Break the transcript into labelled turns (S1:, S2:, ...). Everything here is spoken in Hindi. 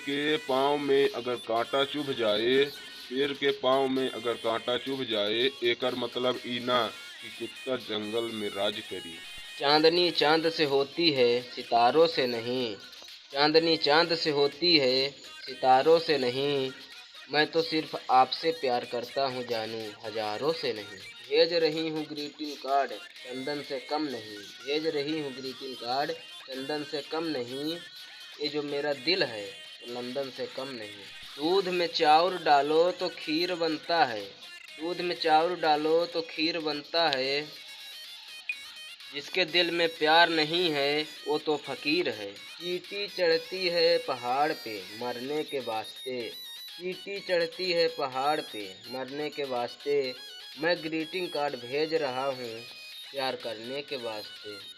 S1: के पाँव में अगर कांटा चुभ जाए, शेर के पाँव में अगर कांटा चुभ जाए, एकर मतलब ई ना कि कुत्ता जंगल में राज करी।
S2: चांदनी चांद से होती है, सितारों से नहीं। चांदनी चांद से होती है, सितारों से नहीं। मैं तो सिर्फ आपसे प्यार करता हूँ जानू, हजारों से नहीं। भेज रही हूँ ग्रीटिंग कार्ड, चंदन से कम नहीं। भेज रही हूँ ग्रीटिंग कार्ड, चंदन से कम नहीं। ये जो मेरा दिल है, वो लंदन से कम नहीं। दूध में चाउर डालो तो खीर बनता है। दूध में चाउर डालो तो खीर बनता है। जिसके दिल में प्यार नहीं है, वो तो फकीर है। चींटी चढ़ती है पहाड़ पे मरने के वास्ते। चींटी चढ़ती है पहाड़ पे मरने के वास्ते। मैं ग्रीटिंग कार्ड भेज रहा हूँ प्यार करने के वास्ते।